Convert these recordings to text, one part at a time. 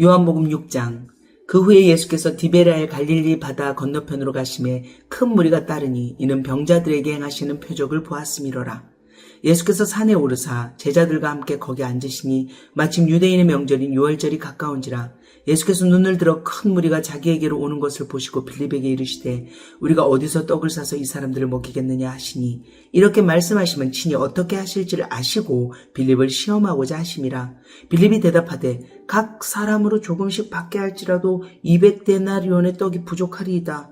요한복음 6장. 그 후에 예수께서 디베랴의 갈릴리 바다 건너편으로 가심에 큰 무리가 따르니 이는 병자들에게 행하시는 표적을 보았음이로라. 예수께서 산에 오르사 제자들과 함께 거기 앉으시니 마침 유대인의 명절인 유월절이 가까운지라. 예수께서 눈을 들어 큰 무리가 자기에게로 오는 것을 보시고 빌립에게 이르시되 우리가 어디서 떡을 사서 이 사람들을 먹이겠느냐 하시니 이렇게 말씀하시면 친히 어떻게 하실지를 아시고 빌립을 시험하고자 하심이라. 빌립이 대답하되 각 사람으로 조금씩 받게 할지라도 200데나리온의 떡이 부족하리이다.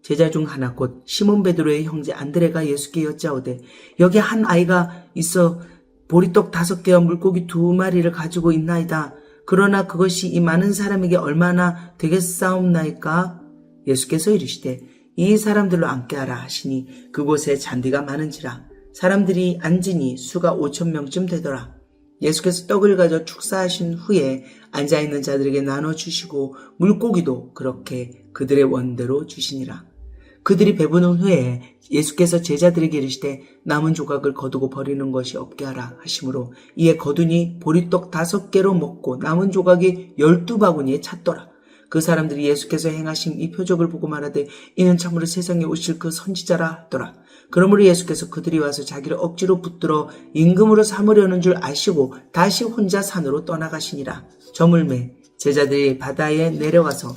제자 중 하나 곧 시몬 베드로의 형제 안드레가 예수께 여짜오되 여기 한 아이가 있어 보리떡 5개와 물고기 2마리를 가지고 있나이다. 그러나 그것이 이 많은 사람에게 얼마나 되겠사옵나이까? 예수께서 이르시되 이 사람들로 앉게 하라 하시니 그곳에 잔디가 많은지라. 사람들이 앉으니 수가 5,000명쯤 되더라. 예수께서 떡을 가져 축사하신 후에 앉아있는 자들에게 나눠주시고 물고기도 그렇게 그들의 원대로 주시니라. 그들이 배부른 후에 예수께서 제자들에게 이르시되 남은 조각을 거두고 버리는 것이 없게 하라 하시므로 이에 거두니 보리떡 5개로 먹고 남은 조각이 12바구니에 찼더라. 그 사람들이 예수께서 행하신 이 표적을 보고 말하되 이는 참으로 세상에 오실 그 선지자라 하더라. 그러므로 예수께서 그들이 와서 자기를 억지로 붙들어 임금으로 삼으려는 줄 아시고 다시 혼자 산으로 떠나가시니라. 저물매 제자들이 바다에 내려가서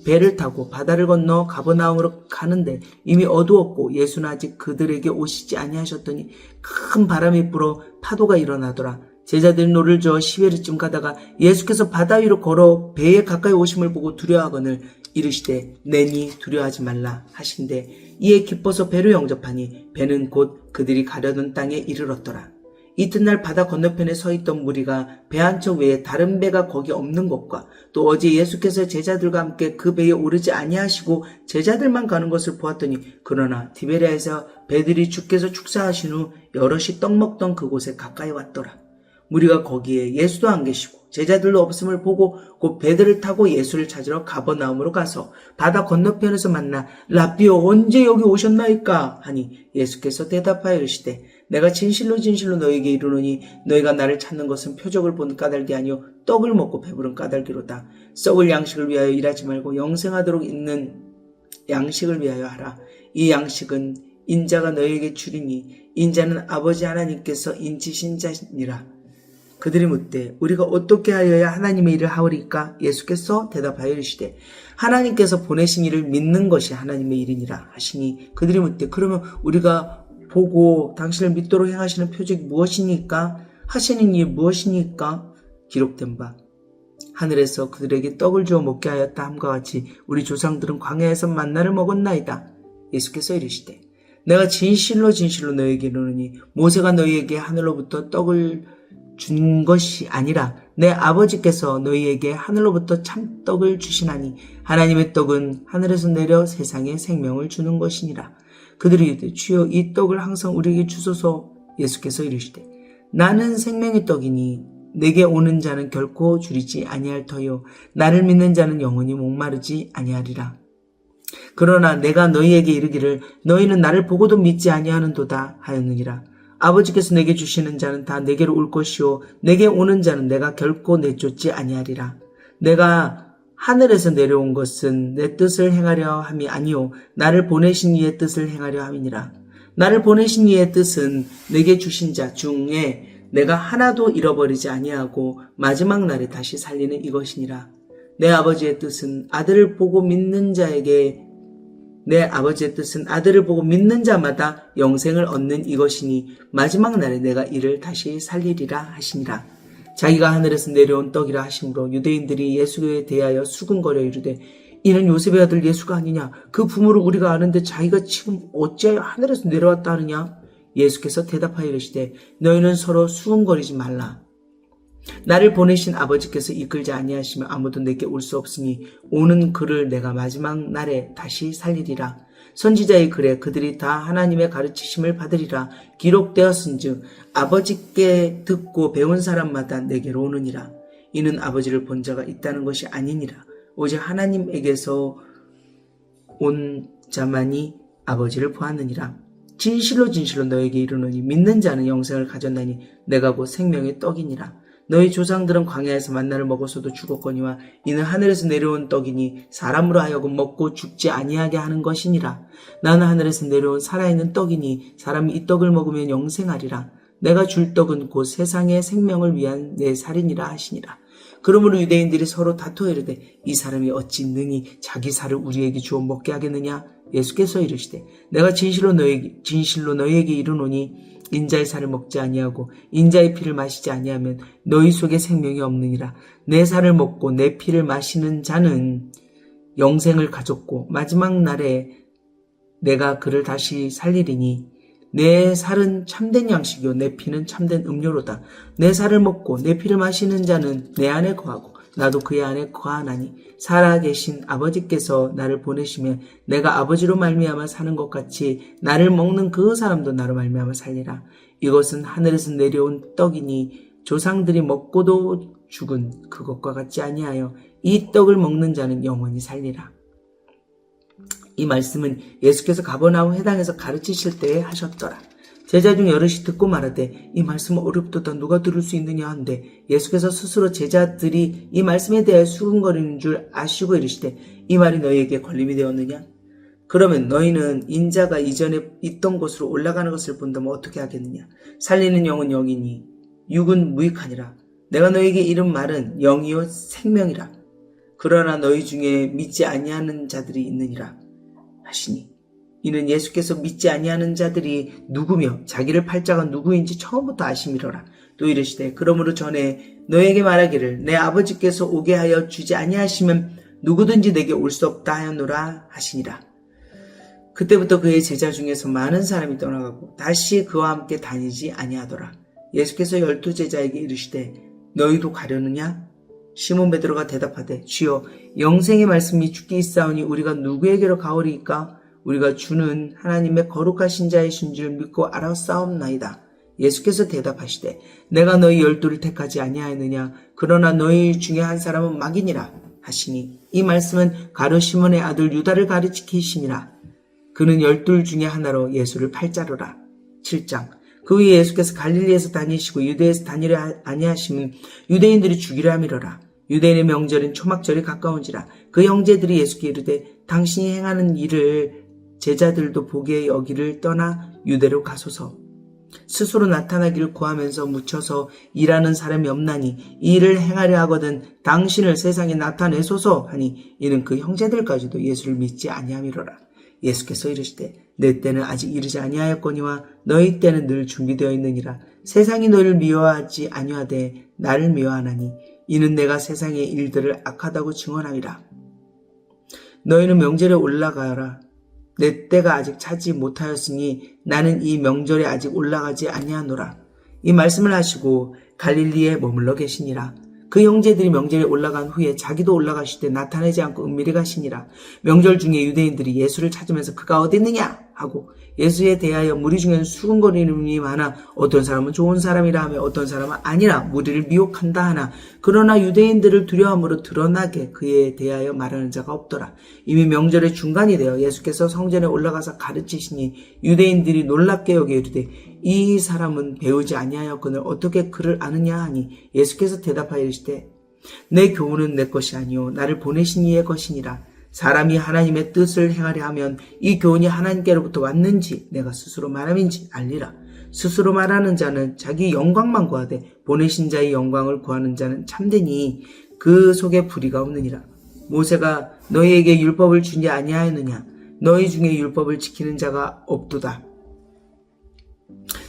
배를 타고 바다를 건너 가버나움으로 가는데 이미 어두웠고 예수는 아직 그들에게 오시지 아니하셨더니 큰 바람이 불어 파도가 일어나더라. 제자들이 노를 저어 10회리쯤 가다가 예수께서 바다 위로 걸어 배에 가까이 오심을 보고 두려워하거늘 이르시되 내니 두려워하지 말라 하신대 이에 기뻐서 배로 영접하니 배는 곧 그들이 가려던 땅에 이르렀더라. 이튿날 바다 건너편에 서 있던 무리가 배 한 척 외에 다른 배가 거기 없는 것과 또 어제 예수께서 제자들과 함께 그 배에 오르지 아니하시고 제자들만 가는 것을 보았더니 그러나 디베랴에서 배들이 주께서 축사하신 후 여럿이 떡 먹던 그곳에 가까이 왔더라. 무리가 거기에 예수도 안 계시고 제자들도 없음을 보고 곧 배들을 타고 예수를 찾으러 가버나움으로 가서 바다 건너편에서 만나 라삐오 언제 여기 오셨나이까 하니 예수께서 대답하여 이르시되 내가 진실로 진실로 너희에게 이르노니 너희가 나를 찾는 것은 표적을 본 까닭이 아니요 떡을 먹고 배부른 까닭이로다. 썩을 양식을 위하여 일하지 말고 영생하도록 있는 양식을 위하여 하라. 이 양식은 인자가 너희에게 주리니 인자는 아버지 하나님께서 인치신 자니라. 그들이 묻되 우리가 어떻게 하여야 하나님의 일을 하오리까? 예수께서 대답하여 이르시되 하나님께서 보내신 이를 믿는 것이 하나님의 일이니라 하시니 그들이 묻되 그러면 우리가 보고 당신을 믿도록 행하시는 표적이 무엇이니까? 하시는 일이 무엇이니까? 기록된 바 하늘에서 그들에게 떡을 주어 먹게 하였다 함과 같이 우리 조상들은 광야에서 만나를 먹었나이다. 예수께서 이르시되 내가 진실로 진실로 너희에게 이르노니 모세가 너희에게 하늘로부터 떡을 준 것이 아니라 내 아버지께서 너희에게 하늘로부터 참떡을 주시나니 하나님의 떡은 하늘에서 내려 세상에 생명을 주는 것이니라. 그들이 이르되 주여 이 떡을 항상 우리에게 주소서. 예수께서 이르시되 나는 생명의 떡이니 내게 오는 자는 결코 줄이지 아니할 터요 나를 믿는 자는 영원히 목마르지 아니하리라. 그러나 내가 너희에게 이르기를 너희는 나를 보고도 믿지 아니하는도다 하였느니라. 아버지께서 내게 주시는 자는 다 내게로 올 것이요 내게 오는 자는 내가 결코 내쫓지 아니하리라. 내가 하늘에서 내려온 것은 내 뜻을 행하려 함이 아니요 나를 보내신 이의 뜻을 행하려 함이니라. 나를 보내신 이의 뜻은 내게 주신 자 중에 내가 하나도 잃어버리지 아니하고 마지막 날에 다시 살리는 이것이니라. 내 아버지의 뜻은 아들을 보고 믿는 자마다 영생을 얻는 이것이니 마지막 날에 내가 이를 다시 살리리라 하시니라. 자기가 하늘에서 내려온 떡이라 하심으로 유대인들이 예수에 대하여 수군거려 이르되 이는 요셉의 아들 예수가 아니냐? 그 부모를 우리가 아는데 자기가 지금 어찌하여 하늘에서 내려왔다 하느냐? 예수께서 대답하여 이르시되 너희는 서로 수군거리지 말라. 나를 보내신 아버지께서 이끌지 아니하시면 아무도 내게 올 수 없으니 오는 그를 내가 마지막 날에 다시 살리리라. 선지자의 글에 그들이 다 하나님의 가르치심을 받으리라. 기록되었은즉 아버지께 듣고 배운 사람마다 내게로 오느니라. 이는 아버지를 본 자가 있다는 것이 아니니라. 오직 하나님에게서 온 자만이 아버지를 보았느니라. 진실로 진실로 너에게 이르노니 믿는 자는 영생을 가졌나니 내가 곧 생명의 떡이니라. 너희 조상들은 광야에서 만나를 먹어서도 죽었거니와 이는 하늘에서 내려온 떡이니 사람으로 하여금 먹고 죽지 아니하게 하는 것이니라. 나는 하늘에서 내려온 살아있는 떡이니 사람이 이 떡을 먹으면 영생하리라. 내가 줄 떡은 곧 세상의 생명을 위한 내 살이니라 하시니라. 그러므로 유대인들이 서로 다투어 이르되 이 사람이 어찌 능히 자기 살을 우리에게 주어 먹게 하겠느냐. 예수께서 이르시되 내가 진실로 너희에게 이르노니 인자의 살을 먹지 아니하고 인자의 피를 마시지 아니하면 너희 속에 생명이 없느니라. 내 살을 먹고 내 피를 마시는 자는 영생을 가졌고 마지막 날에 내가 그를 다시 살리리니 내 살은 참된 양식이요 내 피는 참된 음료로다. 내 살을 먹고 내 피를 마시는 자는 내 안에 거하고 나도 그의 안에 거하나니 살아계신 아버지께서 나를 보내시면 내가 아버지로 말미암아 사는 것 같이 나를 먹는 그 사람도 나로 말미암아 살리라. 이것은 하늘에서 내려온 떡이니 조상들이 먹고도 죽은 그것과 같지 아니하여 이 떡을 먹는 자는 영원히 살리라. 이 말씀은 예수께서 가버나움 회당에서 가르치실 때에 하셨더라. 제자 중 여럿이 듣고 말하되 이 말씀은 어렵도다 누가 들을 수 있느냐 한데 예수께서 스스로 제자들이 이 말씀에 대해 수근거리는 줄 아시고 이르시되 이 말이 너희에게 걸림이 되었느냐? 그러면 너희는 인자가 이전에 있던 곳으로 올라가는 것을 본다면 어떻게 하겠느냐? 살리는 영은 영이니 육은 무익하니라. 내가 너희에게 이른 말은 영이요 생명이라. 그러나 너희 중에 믿지 아니하는 자들이 있느니라 하시니 이는 예수께서 믿지 아니하는 자들이 누구며 자기를 팔 자가 누구인지 처음부터 아심이로라. 또 이르시되 그러므로 전에 너에게 말하기를 내 아버지께서 오게 하여 주지 아니하시면 누구든지 내게 올 수 없다 하였노라 하시니라. 그때부터 그의 제자 중에서 많은 사람이 떠나가고 다시 그와 함께 다니지 아니하더라. 예수께서 12 제자에게 이르시되 너희도 가려느냐? 시몬 베드로가 대답하되 주여 영생의 말씀이 주께 있사오니 우리가 누구에게로 가오리이까? 우리가 주는 하나님의 거룩하신 자이신 줄 믿고 알았사옵나이다. 예수께서 대답하시되 내가 너희 12를 택하지 아니하였느냐? 그러나 너희 중에 한 사람은 마귀니라 하시니 이 말씀은 가룟 시몬의 아들 유다를 가리키시니라. 그는 12 중에 하나로 예수를 팔 자로라. 7장 그 후에 예수께서 갈릴리에서 다니시고 유대에서 다니려 아니하시면 유대인들이 죽이려 함이로라. 유대인의 명절인 초막절이 가까운지라. 그 형제들이 예수께 이르되 당신이 행하는 일을 제자들도 보게 여기를 떠나 유대로 가소서. 스스로 나타나기를 구하면서 묻혀서 일하는 사람이 없나니 이 일을 행하려 하거든 당신을 세상에 나타내소서 하니 이는 그 형제들까지도 예수를 믿지 아니함이로라. 예수께서 이르시되 내 때는 아직 이르지 아니하였거니와 너희 때는 늘 준비되어 있느니라. 세상이 너희를 미워하지 아니하되 나를 미워하나니 이는 내가 세상의 일들을 악하다고 증언함이라. 너희는 명절에 올라가라. 내 때가 아직 차지 못하였으니 나는 이 명절에 아직 올라가지 아니하노라. 이 말씀을 하시고 갈릴리에 머물러 계시니라. 그 형제들이 명절에 올라간 후에 자기도 올라가시되 나타내지 않고 은밀히 가시니라. 명절 중에 유대인들이 예수를 찾으면서 그가 어디 있느냐 하고 예수에 대하여 무리 중에는 수군거리는 분이 많아 어떤 사람은 좋은 사람이라 하며 어떤 사람은 아니라 무리를 미혹한다 하나 그러나 유대인들을 두려움으로 드러나게 그에 대하여 말하는 자가 없더라. 이미 명절의 중간이 되어 예수께서 성전에 올라가서 가르치시니 유대인들이 놀랍게 여겨 이르되 이 사람은 배우지 아니하였거늘 어떻게 그를 아느냐 하니 예수께서 대답하여 이르시되 내 교훈은 내 것이 아니요 나를 보내신 이의 것이니라. 사람이 하나님의 뜻을 행하려 하면 이 교훈이 하나님께로부터 왔는지 내가 스스로 말함인지 알리라. 스스로 말하는 자는 자기 영광만 구하되 보내신 자의 영광을 구하는 자는 참되니 그 속에 불의가 없느니라. 모세가 너희에게 율법을 주지 아니하였느냐? 너희 중에 율법을 지키는 자가 없도다.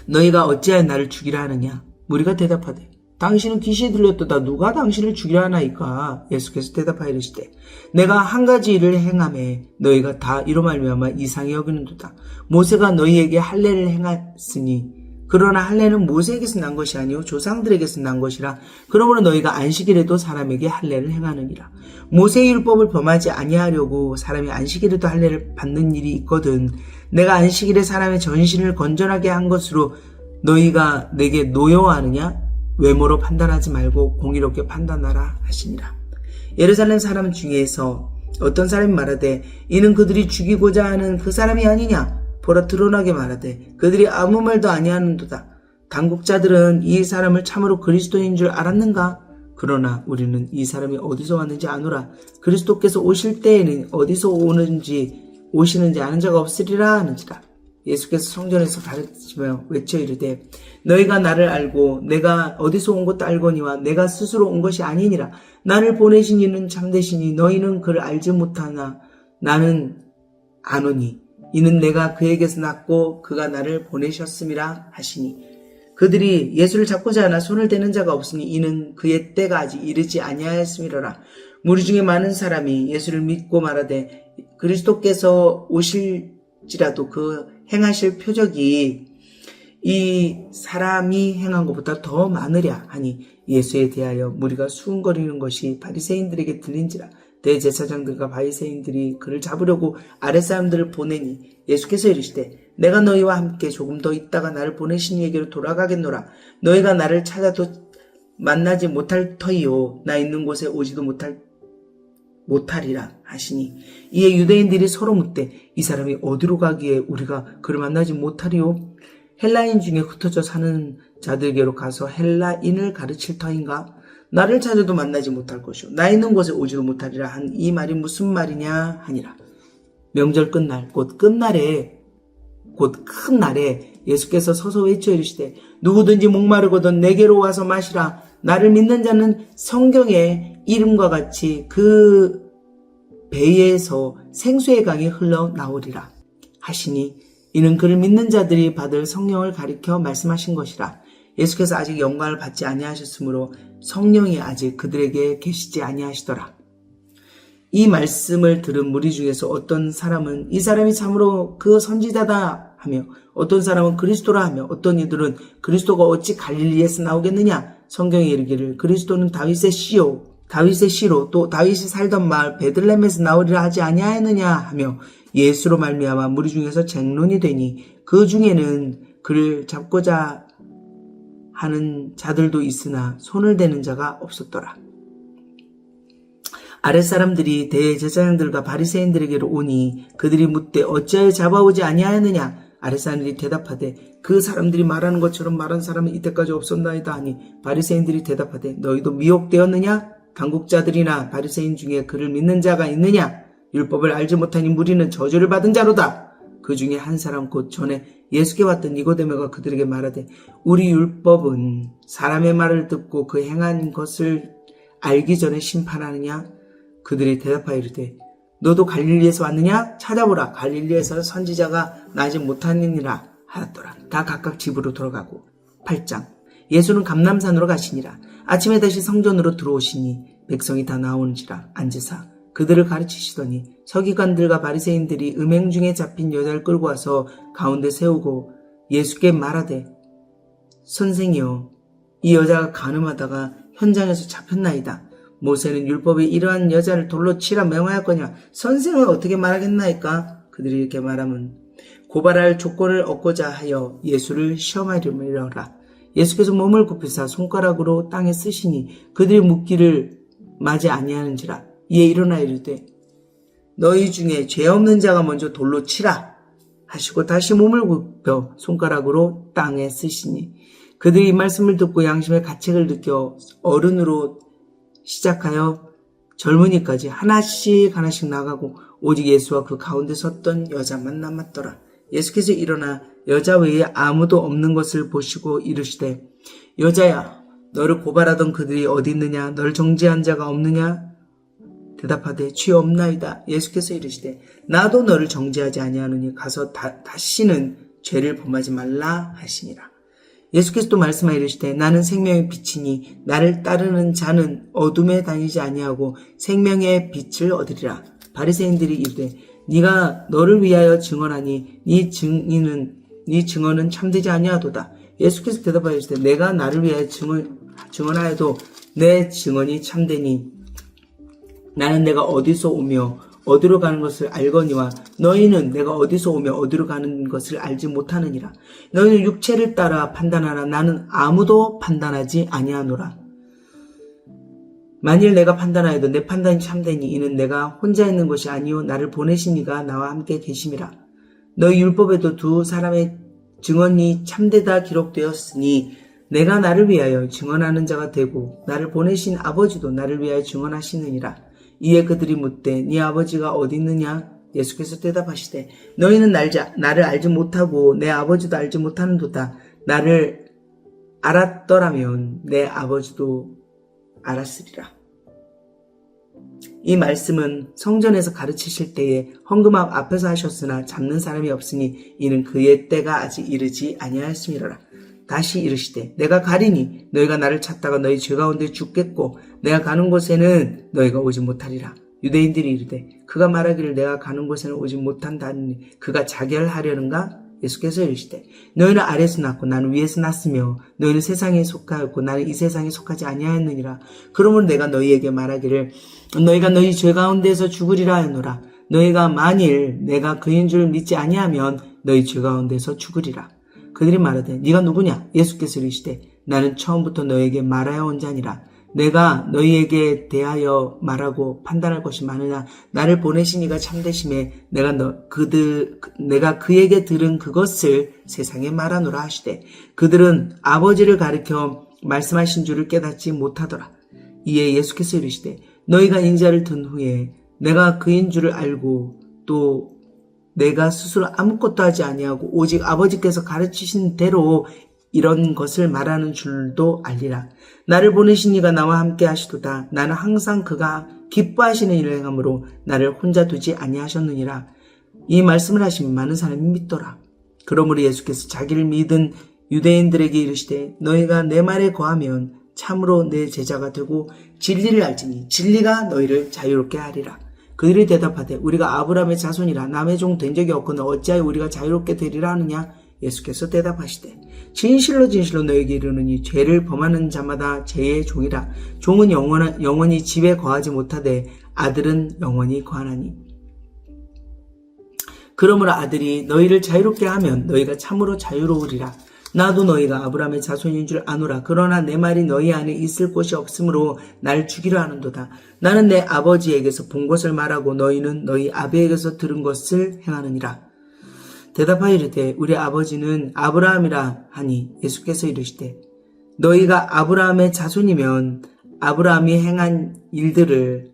너희가 어찌하여 나를 죽이라 하느냐? 무리가 대답하되 당신은 귀신이 들렸도다. 누가 당신을 죽이라 하나이까? 예수께서 대답하여 이르시되 내가 한 가지 일을 행하매 너희가 다 이로 말미암아 이상히 여기는도다. 모세가 너희에게 할례를 행했으니 그러나 할례는 모세에게서 난 것이 아니요 조상들에게서 난 것이라. 그러므로 너희가 안식일에도 사람에게 할례를 행하느니라. 모세의 율법을 범하지 아니하려고 사람이 안식일에도 할례를 받는 일이 있거든. 내가 안식일에 사람의 전신을 건전하게 한 것으로 너희가 내게 노여워하느냐? 외모로 판단하지 말고 공의롭게 판단하라 하시니라. 예루살렘 사람 중에서 어떤 사람이 말하되 이는 그들이 죽이고자 하는 그 사람이 아니냐? 보라 드러나게 말하되 그들이 아무 말도 아니하는도다. 당국자들은 이 사람을 참으로 그리스도인 줄 알았는가? 그러나 우리는 이 사람이 어디서 왔는지 아노라. 그리스도께서 오실 때에는 어디서 오시는지 아는 자가 없으리라 하는지라. 예수께서 성전에서 가르치며 외쳐 이르되 너희가 나를 알고 내가 어디서 온 것도 알거니와 내가 스스로 온 것이 아니니라. 나를 보내신 이는 참되시니 너희는 그를 알지 못하나 나는 아노니 이는 내가 그에게서 났고 그가 나를 보내셨음이라 하시니 그들이 예수를 잡고자 하나 손을 대는 자가 없으니 이는 그의 때가 아직 이르지 아니하였음이로라. 무리 중에 많은 사람이 예수를 믿고 말하되 그리스도께서 오실지라도 그 행하실 표적이 이 사람이 행한 것보다 더 많으랴 하니 예수에 대하여 무리가 수군거리는 것이 바리새인들에게 들린지라. 대제사장들과 바리새인들이 그를 잡으려고 아랫사람들을 보내니 예수께서 이르시되 내가 너희와 함께 조금 더 있다가 나를 보내신 이에게로 돌아가겠노라. 너희가 나를 찾아도 만나지 못할 터이요 나 있는 곳에 오지도 못하리라 하시니 이에 유대인들이 서로 묻되 이 사람이 어디로 가기에 우리가 그를 만나지 못하리요? 헬라인 중에 흩어져 사는 자들에게로 가서 헬라인을 가르칠 터인가? 나를 찾아도 만나지 못할 것이요 나 있는 곳에 오지도 못하리라 한 이 말이 무슨 말이냐 하니라. 명절 끝날 곧 끝날에 곧 큰 날에 예수께서 서서 외쳐 이르시되 누구든지 목마르거든 내게로 와서 마시라. 나를 믿는 자는 성경의 이름과 같이 그 배에서 생수의 강이 흘러나오리라 하시니 이는 그를 믿는 자들이 받을 성령을 가리켜 말씀하신 것이라. 예수께서 아직 영광을 받지 아니하셨으므로 성령이 아직 그들에게 계시지 아니하시더라. 이 말씀을 들은 무리 중에서 어떤 사람은 이 사람이 참으로 그 선지자다 하며 어떤 사람은 그리스도라 하며 어떤 이들은 그리스도가 어찌 갈릴리에서 나오겠느냐. 성경에 이르기를 그리스도는 다윗의 씨로 또 다윗이 살던 마을 베들레헴에서 나오리라 하지 아니하였느냐 하며 예수로 말미암아 무리 중에서 쟁론이 되니 그 중에는 그를 잡고자 하는 자들도 있으나 손을 대는 자가 없었더라. 아랫사람들이 대제사장들과 바리새인들에게로 오니 그들이 묻되 어찌하여 잡아오지 아니하였느냐. 아랫사람들이 대답하되 그 사람들이 말하는 것처럼 말한 사람은 이때까지 없었나이다 하니 바리새인들이 대답하되 너희도 미혹되었느냐. 당국자들이나 바리새인 중에 그를 믿는 자가 있느냐. 율법을 알지 못하니 무리는 저주를 받은 자로다. 그 중에 한 사람 곧 전에 예수께 왔던 니고데모가 그들에게 말하되 우리 율법은 사람의 말을 듣고 그 행한 것을 알기 전에 심판하느냐. 그들이 대답하여 이르되 너도 갈릴리에서 왔느냐? 찾아보라. 갈릴리에서 선지자가 나지 못하느니라 하였더라. 다 각각 집으로 돌아가고. 8장. 예수는 감람산으로 가시니라. 아침에 다시 성전으로 들어오시니 백성이 다 나오는지라 앉으사 그들을 가르치시더니 서기관들과 바리새인들이 음행 중에 잡힌 여자를 끌고 와서 가운데 세우고 예수께 말하되 선생이여 이 여자가 간음하다가 현장에서 잡혔나이다. 모세는 율법에 이러한 여자를 돌로 치라 명하였거니와 선생은 어떻게 말하겠나이까? 그들이 이렇게 말하면 고발할 조건을 얻고자 하여 예수를 시험하려라. 예수께서 몸을 굽히사 손가락으로 땅에 쓰시니 그들이 묻기를 마지 아니하는지라. 이에 일어나 이르되 너희 중에 죄 없는 자가 먼저 돌로 치라 하시고 다시 몸을 굽혀 손가락으로 땅에 쓰시니 그들이 이 말씀을 듣고 양심의 가책을 느껴 어른으로 시작하여 젊은이까지 하나씩 나가고 오직 예수와 그 가운데 섰던 여자만 남았더라. 예수께서 일어나 여자 외에 아무도 없는 것을 보시고 이르시되 여자야 너를 고발하던 그들이 어디 있느냐. 너를 정죄한 자가 없느냐. 대답하되 죄 없나이다. 예수께서 이르시되 나도 너를 정죄하지 아니하노니 가서 다시는 죄를 범하지 말라 하시니라. 예수께서 또 말씀하여 이르시되 나는 생명의 빛이니 나를 따르는 자는 어둠에 다니지 아니하고 생명의 빛을 얻으리라. 바리새인들이 이르되 네가 너를 위하여 증언하니 네 증언은 참되지 아니하도다. 예수께서 대답하여 이르시되 내가 나를 위하여 증언하여도 내 증언이 참되니 나는 내가 어디서 오며 어디로 가는 것을 알거니와 너희는 내가 어디서 오며 어디로 가는 것을 알지 못하느니라. 너희는 육체를 따라 판단하나 나는 아무도 판단하지 아니하노라. 만일 내가 판단하여도 내 판단이 참되니 이는 내가 혼자 있는 것이 아니요 나를 보내신 이가 나와 함께 계심이라. 너희 율법에도 두 사람의 증언이 참되다 기록되었으니 내가 나를 위하여 증언하는 자가 되고 나를 보내신 아버지도 나를 위하여 증언하시느니라. 이에 그들이 묻되 네 아버지가 어디 있느냐? 예수께서 대답하시되 너희는 나를 알지 못하고 내 아버지도 알지 못하는도다. 나를 알았더라면 내 아버지도 알았으리라. 이 말씀은 성전에서 가르치실 때에 헌금함 앞에서 하셨으나 잡는 사람이 없으니 이는 그의 때가 아직 이르지 아니하였음이로라. 다시 이르시되 내가 가리니 너희가 나를 찾다가 너희 죄 가운데 죽겠고 내가 가는 곳에는 너희가 오지 못하리라. 유대인들이 이르되 그가 말하기를 내가 가는 곳에는 오지 못한다 하니 그가 자결하려는가? 예수께서 이르시되 너희는 아래에서 났고 나는 위에서 났으며 너희는 세상에 속하였고 나는 이 세상에 속하지 아니하였느니라. 그러므로 내가 너희에게 말하기를 너희가 너희 죄 가운데서 죽으리라 하노라. 너희가 만일 내가 그인 줄 믿지 아니하면 너희 죄 가운데서 죽으리라. 그들이 말하되 네가 누구냐? 예수께서 이르시되 나는 처음부터 너희에게 말하여 온 자니라. 내가 너희에게 대하여 말하고 판단할 것이 많으나 나를 보내신 이가 참되심에 내가 그에게 들은 그것을 세상에 말하노라 하시되 그들은 아버지를 가리켜 말씀하신 줄을 깨닫지 못하더라. 이에 예수께서 이르시되 너희가 인자를 든 후에 내가 그인 줄을 알고 또 내가 스스로 아무것도 하지 아니하고 오직 아버지께서 가르치신 대로 이런 것을 말하는 줄도 알리라. 나를 보내신 이가 나와 함께 하시도다. 나는 항상 그가 기뻐하시는 일을 행함으로 나를 혼자 두지 아니하셨느니라. 이 말씀을 하시면 많은 사람이 믿더라. 그러므로 예수께서 자기를 믿은 유대인들에게 이르시되 너희가 내 말에 거하면 참으로 내 제자가 되고 진리를 알지니 진리가 너희를 자유롭게 하리라. 그들이 대답하되 우리가 아브라함의 자손이라 남의 종 된 적이 없거늘 어찌하여 우리가 자유롭게 되리라 하느냐? 예수께서 대답하시되 진실로 진실로 너에게 이르노니 죄를 범하는 자마다 죄의 종이라. 종은 영원히 집에 거하지 못하되 아들은 영원히 거하나니. 그러므로 아들이 너희를 자유롭게 하면 너희가 참으로 자유로우리라. 나도 너희가 아브라함의 자손인 줄 아노라. 그러나 내 말이 너희 안에 있을 곳이 없으므로 날 죽이려 하는도다. 나는 내 아버지에게서 본 것을 말하고 너희는 너희 아비에게서 들은 것을 행하느니라. 대답하여 이르되 우리 아버지는 아브라함이라 하니 예수께서 이르시되 너희가 아브라함의 자손이면 아브라함이 행한 일들을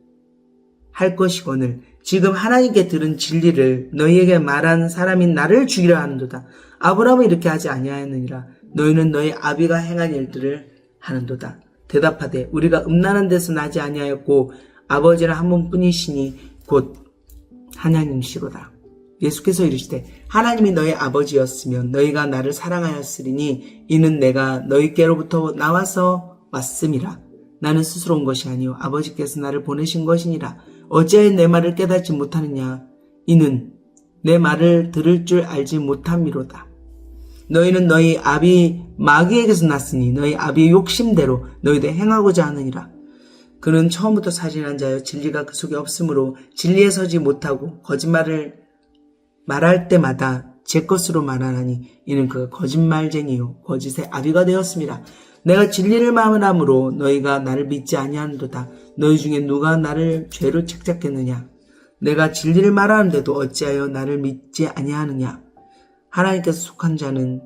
할 것이거늘 지금 하나님께 들은 진리를 너희에게 말한 사람인 나를 죽이려 하는도다. 아브라함은 이렇게 하지 아니하였느니라. 너희는 너희 아비가 행한 일들을 하는도다. 대답하되 우리가 음란한 데서 나지 아니하였고 아버지는 한 분뿐이시니 곧 하나님이시로다. 예수께서 이르시되 하나님이 너희 아버지였으면 너희가 나를 사랑하였으리니 이는 내가 너희께로부터 나와서 왔음이라. 나는 스스로 온 것이 아니요 아버지께서 나를 보내신 것이니라. 어찌하여 내 말을 깨닫지 못하느냐? 이는 내 말을 들을 줄 알지 못함이로다. 너희는 너희 아비 마귀에게서 났으니 너희 아비의 욕심대로 너희도 행하고자 하느니라. 그는 처음부터 살인한 자여 진리가 그 속에 없으므로 진리에 서지 못하고 거짓말을 말할 때마다 제 것으로 말하나니 이는 그가 거짓말쟁이요 거짓의 아비가 되었습니다. 내가 진리를 말함으로 너희가 나를 믿지 아니하는도다. 너희 중에 누가 나를 죄로 책잡겠느냐? 내가 진리를 말하는데도 어찌하여 나를 믿지 아니하느냐? 하나님께서 속한 자는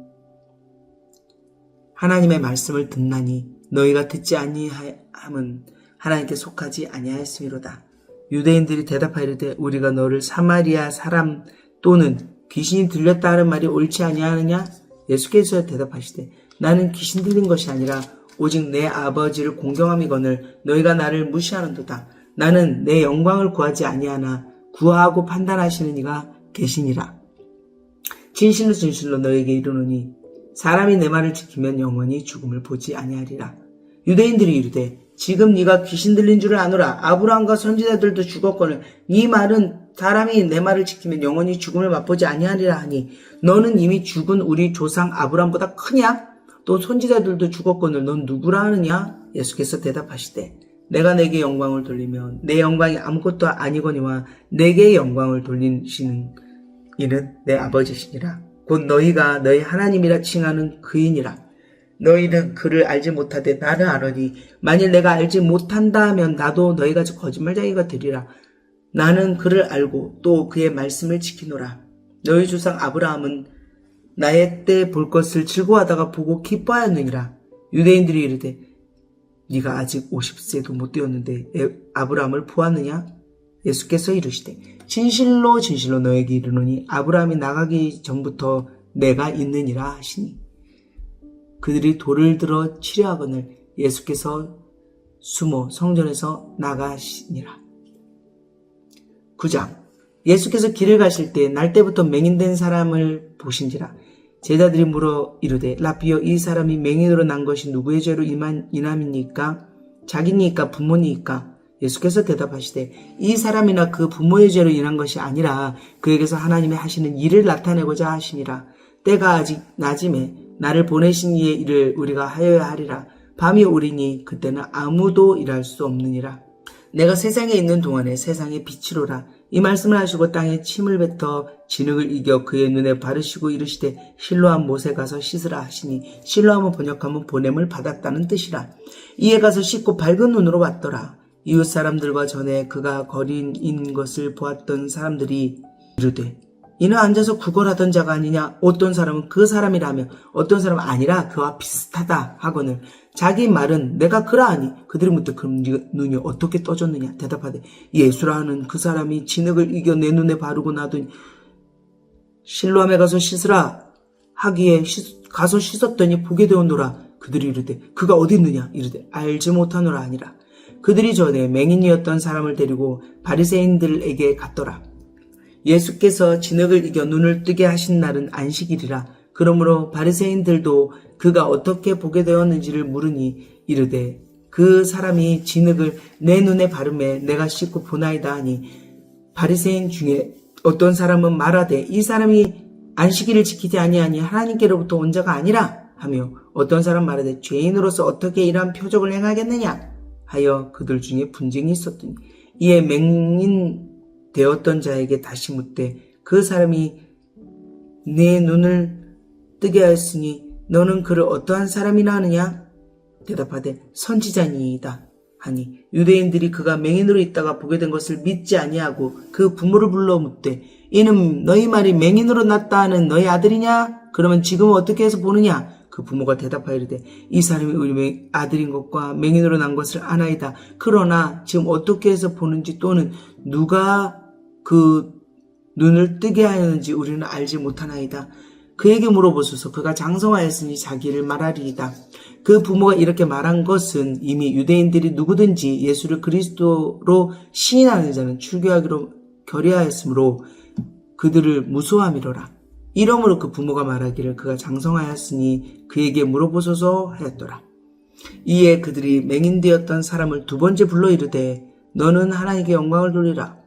하나님의 말씀을 듣나니 너희가 듣지 아니함은 하나님께 속하지 아니하였음이로다. 유대인들이 대답하이르되 우리가 너를 사마리아 사람 또는 귀신이 들렸다 하는 말이 옳지 아니하느냐? 예수께서 대답하시되 나는 귀신 들린 것이 아니라 오직 내 아버지를 공경함이거늘 너희가 나를 무시하는도다. 나는 내 영광을 구하지 아니하나 구하고 판단하시는 이가 계시니라. 진실로 진실로 너에게 이르노니 사람이 내 말을 지키면 영원히 죽음을 보지 아니하리라. 유대인들이 이르되 지금 네가 귀신 들린 줄을 아노라. 아브라함과 선지자들도 죽었거늘 네 말은 사람이 내 말을 지키면 영원히 죽음을 맛보지 아니하리라 하니 너는 이미 죽은 우리 조상 아브라함보다 크냐? 또 선지자들도 죽었거늘 넌 누구라 하느냐? 예수께서 대답하시되 내가 내게 영광을 돌리면 내 영광이 아무것도 아니거니와 내게 영광을 돌리시는 이는 내 아버지시니라. 곧 너희가 너희 하나님이라 칭하는 그이니라. 너희는 그를 알지 못하되 나는 아노니 만일 내가 알지 못한다 하면 나도 너희같이 거짓말쟁이가 되리라. 나는 그를 알고 또 그의 말씀을 지키노라. 너희 조상 아브라함은 나의 때 볼 것을 즐거워하다가 보고 기뻐하였느니라. 유대인들이 이르되 네가 아직 50세도 못 되었는데 아브라함을 보았느냐? 예수께서 이르시되 진실로 진실로 너에게 이르노니 아브라함이 나가기 전부터 내가 있느니라 하시니 그들이 돌을 들어 치려 하거늘 예수께서 숨어 성전에서 나가시니라. 9장. 예수께서 길을 가실 때 날때부터 맹인된 사람을 보신지라. 제자들이 물어 이르되 라삐여 이 사람이 맹인으로 난 것이 누구의 죄로 인함이니까? 자기니까 부모니까? 예수께서 대답하시되 이 사람이나 그 부모의 죄로 인한 것이 아니라 그에게서 하나님의 하시는 일을 나타내고자 하시니라. 때가 아직 낮음에 나를 보내신 이의 일을 우리가 하여야 하리라. 밤이 오리니 그때는 아무도 일할 수 없느니라. 내가 세상에 있는 동안에 세상의 빛이로라. 이 말씀을 하시고 땅에 침을 뱉어 진흙을 이겨 그의 눈에 바르시고 이르시되 실로암 못에 가서 씻으라 하시니 실로암은 번역하면 보냄을 받았다는 뜻이라. 이에 가서 씻고 밝은 눈으로 왔더라. 이웃 사람들과 전에 그가 거린인 것을 보았던 사람들이 이르되 이는 앉아서 구걸하던 자가 아니냐? 어떤 사람은 그 사람이라며 어떤 사람은 아니라 그와 비슷하다 하거늘 자기 말은 내가 그라하니 그들이 묻되 그럼 네 눈이 어떻게 떠졌느냐? 대답하되 예수라 하는 그 사람이 진흙을 이겨 내 눈에 바르고 나더니 실로암에 가서 씻으라 하기에 가서 씻었더니 보게 되었노라. 그들이 이르되 그가 어디 있느냐? 이르되 알지 못하노라 하니라. 그들이 전에 맹인이었던 사람을 데리고 바리새인들에게 갔더라. 예수께서 진흙을 이겨 눈을 뜨게 하신 날은 안식일이라. 그러므로 바리새인들도 그가 어떻게 보게 되었는지를 물으니 이르되 그 사람이 진흙을 내 눈에 바르매 내가 씻고 보나이다 하니 바리새인 중에 어떤 사람은 말하되 이 사람이 안식일을 지키지 아니하니 하나님께로부터 온 자가 아니라 하며 어떤 사람 말하되 죄인으로서 어떻게 이러한 표적을 행하겠느냐 하여 그들 중에 분쟁이 있었더니 이에 맹인 되었던 자에게 다시 묻되 그 사람이 내 눈을 뜨게 하였으니 너는 그를 어떠한 사람이라 하느냐? 대답하되 선지자니이다 하니 유대인들이 그가 맹인으로 있다가 보게 된 것을 믿지 아니하고 그 부모를 불러 묻되 이는 너희 말이 맹인으로 났다 하는 너희 아들이냐? 그러면 지금 어떻게 해서 보느냐? 그 부모가 대답하여 이르되 이 사람이 우리 아들인 것과 맹인으로 난 것을 아나이다. 그러나 지금 어떻게 해서 보는지 또는 누가 그 눈을 뜨게 하였는지 우리는 알지 못하나이다. 그에게 물어보소서. 그가 장성하였으니 자기를 말하리이다. 그 부모가 이렇게 말한 것은 이미 유대인들이 누구든지 예수를 그리스도로 시인하는 자는 출교하기로 결의하였으므로 그들을 무수함이로라. 이러므로 그 부모가 말하기를 그가 장성하였으니 그에게 물어보소서 하였더라. 이에 그들이 맹인되었던 사람을 두 번째 불러 이르되 너는 하나님께 영광을 돌리라.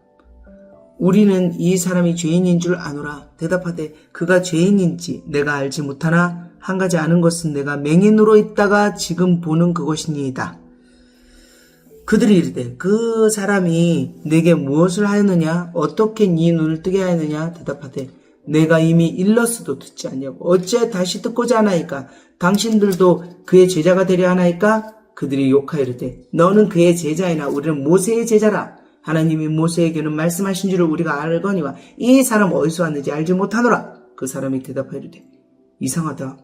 우리는 이 사람이 죄인인 줄 아노라. 대답하되 그가 죄인인지 내가 알지 못하나 한 가지 아는 것은 내가 맹인으로 있다가 지금 보는 그것이니이다. 그들이 이르되 그 사람이 내게 무엇을 하였느냐? 어떻게 네 눈을 뜨게 하였느냐? 대답하되 내가 이미 일렀어도 듣지 아니하고 어째 다시 듣고자 하나이까? 당신들도 그의 제자가 되려 하나이까? 그들이 욕하이르되 너는 그의 제자이나 우리는 모세의 제자라. 하나님이 모세에게는 말씀하신 줄을 우리가 알거니와 이 사람 어디서 왔는지 알지 못하노라. 그 사람이 대답하이르되 이상하다.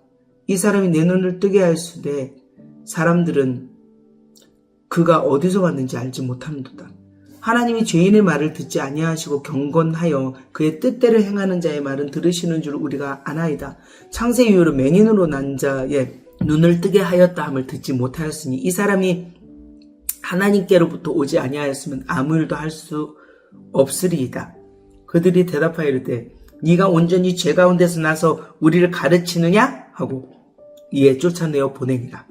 이 사람이 내 눈을 뜨게 하였으되 사람들은 그가 어디서 왔는지 알지 못하는도다. 하나님이 죄인의 말을 듣지 아니하시고 경건하여 그의 뜻대로 행하는 자의 말은 들으시는 줄 우리가 아나이다. 창세 이후로 맹인으로 난 자의 눈을 뜨게 하였다 함을 듣지 못하였으니 이 사람이 하나님께로부터 오지 아니하였으면 아무 일도 할 수 없으리이다. 그들이 대답하여 이르되 네가 온전히 죄 가운데서 나서 우리를 가르치느냐? 하고 이에 쫓아내어 보내니라.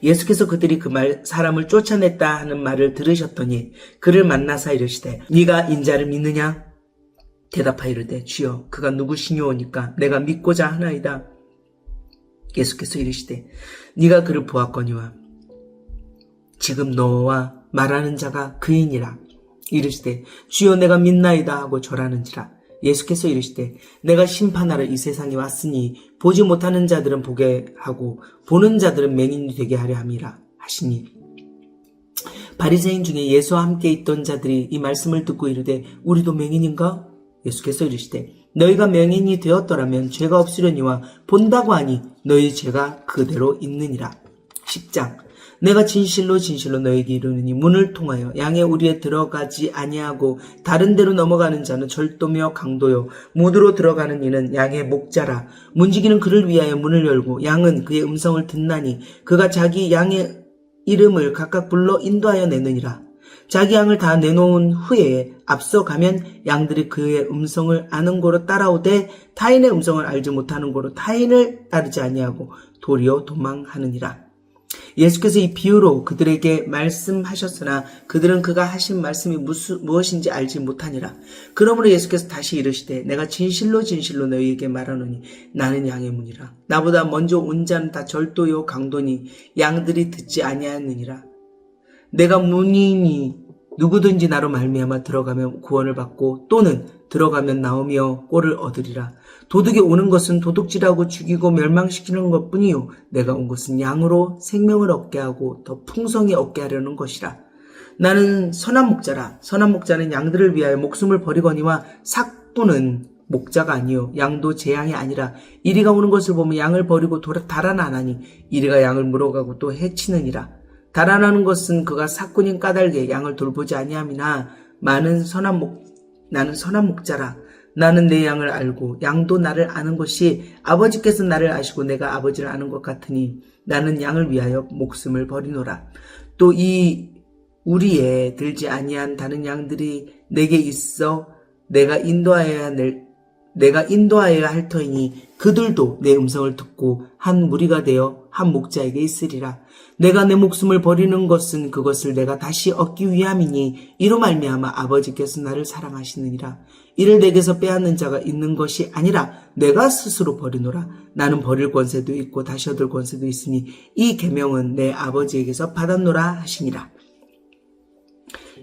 예수께서 그들이 그 사람을 쫓아냈다 하는 말을 들으셨더니 그를 만나사 이르시되 네가 인자를 믿느냐? 대답하여 이르되 주여 그가 누구시뇨니까 내가 믿고자 하나이다. 예수께서 이르시되 네가 그를 보았거니와 지금 너와 말하는 자가 그이니라. 이르시되 주여 내가 믿나이다 하고 절하는지라. 예수께서 이르시되 내가 심판하러 이 세상에 왔으니 보지 못하는 자들은 보게 하고 보는 자들은 맹인이 되게 하려 함이라 하시니 바리새인 중에 예수와 함께 있던 자들이 이 말씀을 듣고 이르되 우리도 맹인인가? 예수께서 이르시되 너희가 명인이 되었더라면 죄가 없으려니와 본다고 하니 너희 죄가 그대로 있느니라. 10장. 내가 진실로 진실로 너희에게 이르노니 문을 통하여 양의 우리에 들어가지 아니하고 다른 데로 넘어가는 자는 절도며 강도요 무드로 들어가는 이는 양의 목자라. 문지기는 그를 위하여 문을 열고 양은 그의 음성을 듣나니 그가 자기 양의 이름을 각각 불러 인도하여 내느니라. 자기 양을 다 내놓은 후에 앞서가면 양들이 그의 음성을 아는 고로 따라오되 타인의 음성을 알지 못하는 고로 타인을 따르지 아니하고 도리어 도망하느니라. 예수께서 이 비유로 그들에게 말씀하셨으나 그들은 그가 하신 말씀이 무엇인지 알지 못하니라. 그러므로 예수께서 다시 이르시되 내가 진실로 진실로 너희에게 말하노니 나는 양의 문이라. 나보다 먼저 온 자는 다 절도요 강도니 양들이 듣지 아니하느니라. 내가 문이니 누구든지 나로 말미암아 들어가면 구원을 받고 또는 들어가면 나오며 꼴을 얻으리라. 도둑이 오는 것은 도둑질하고 죽이고 멸망시키는 것뿐이요 내가 온 것은 양으로 생명을 얻게 하고 더 풍성히 얻게 하려는 것이라. 나는 선한 목자라. 선한 목자는 양들을 위하여 목숨을 버리거니와 삭부는 목자가 아니요 양도 제 양이 아니라 이리가 오는 것을 보면 양을 버리고 달아나나니 이리가 양을 물어가고 또 해치느니라. 달아나는 것은 그가 삭군인 까닭에 양을 돌보지 아니함이나 나는 선한 목자라. 나는 내 양을 알고 양도 나를 아는 것이 아버지께서 나를 아시고 내가 아버지를 아는 것 같으니 나는 양을 위하여 목숨을 버리노라. 또 이 우리에 들지 아니한 다른 양들이 내게 있어 내가 인도하여야 할 터이니 그들도 내 음성을 듣고 한 무리가 되어 한 목자에게 있으리라. 내가 내 목숨을 버리는 것은 그것을 내가 다시 얻기 위함이니 이로 말미암아 아버지께서 나를 사랑하시느니라. 이를 내게서 빼앗는 자가 있는 것이 아니라 내가 스스로 버리노라. 나는 버릴 권세도 있고 다시 얻을 권세도 있으니 이 계명은 내 아버지에게서 받았노라 하시니라.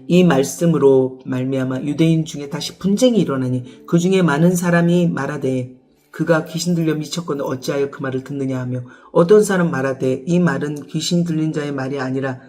이 말씀으로 말미암아 유대인 중에 다시 분쟁이 일어나니 그 중에 많은 사람이 말하되 그가 귀신 들려 미쳤거늘 어찌하여 그 말을 듣느냐 하며 어떤 사람 말하되 이 말은 귀신 들린 자의 말이 아니라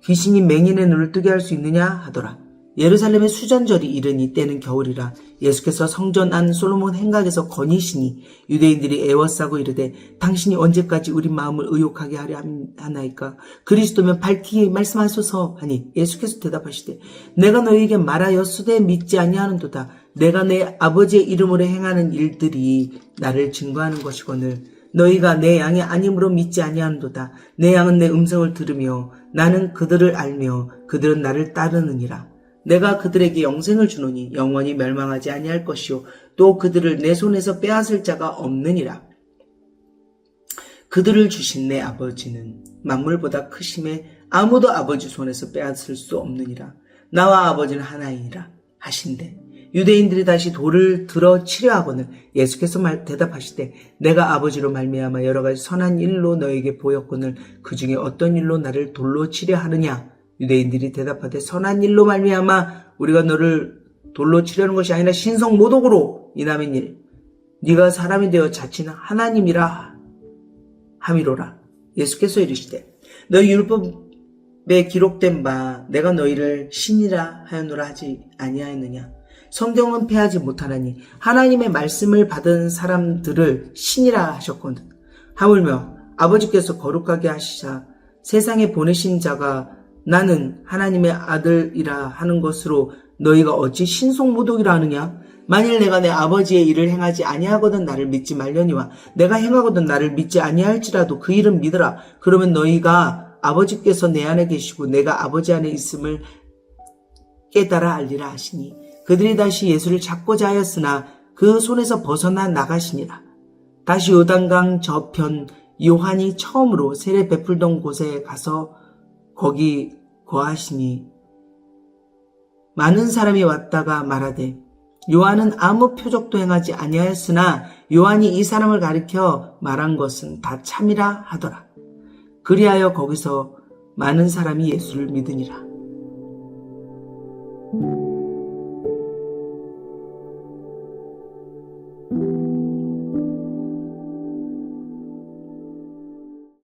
귀신이 맹인의 눈을 뜨게 할 수 있느냐 하더라. 예루살렘의 수전절이 이르니 때는 겨울이라. 예수께서 성전 안 솔로몬 행각에서 거니시니 유대인들이 애워싸고 이르되 당신이 언제까지 우리 마음을 의욕하게 하려 하나이까? 그리스도면 밝히 말씀하소서 하니 예수께서 대답하시되 내가 너희에게 말하였으되 믿지 아니하는도다. 내가 내 아버지의 이름으로 행하는 일들이 나를 증거하는 것이거늘 너희가 내 양이 아님으로 믿지 아니하는도다. 내 양은 내 음성을 들으며 나는 그들을 알며 그들은 나를 따르느니라. 내가 그들에게 영생을 주노니 영원히 멸망하지 아니할 것이요 또 그들을 내 손에서 빼앗을 자가 없느니라. 그들을 주신 내 아버지는 만물보다 크심에 아무도 아버지 손에서 빼앗을 수 없느니라. 나와 아버지는 하나이니라 하신대 유대인들이 다시 돌을 들어 치려 하거늘 예수께서 대답하시되 내가 아버지로 말미암아 여러 가지 선한 일로 너에게 보였거늘 그 중에 어떤 일로 나를 돌로 치려 하느냐? 유대인들이 대답하되 선한 일로 말미암아 우리가 너를 돌로 치려는 것이 아니라 신성 모독으로 인하는 일 네가 사람이 되어 자칭 하나님이라 함이로라. 예수께서 이르시되 너희 율법에 기록된 바 내가 너희를 신이라 하였노라 하지 아니하였느냐. 성경은 패하지 못하나니 하나님의 말씀을 받은 사람들을 신이라 하셨거든. 하물며 아버지께서 거룩하게 하시자 세상에 보내신 자가 나는 하나님의 아들이라 하는 것으로 너희가 어찌 신성모독이라 하느냐? 만일 내가 내 아버지의 일을 행하지 아니하거든 나를 믿지 말려니와 내가 행하거든 나를 믿지 아니할지라도 그 일은 믿으라. 그러면 너희가 아버지께서 내 안에 계시고 내가 아버지 안에 있음을 깨달아 알리라 하시니 그들이 다시 예수를 잡고자 하였으나 그 손에서 벗어나 나가시니라. 다시 요단강 저편 요한이 처음으로 세례 베풀던 곳에 가서 거기 거하시니 많은 사람이 왔다가 말하되 요한은 아무 표적도 행하지 아니하였으나 요한이 이 사람을 가리켜 말한 것은 다 참이라 하더라. 그리하여 거기서 많은 사람이 예수를 믿으니라.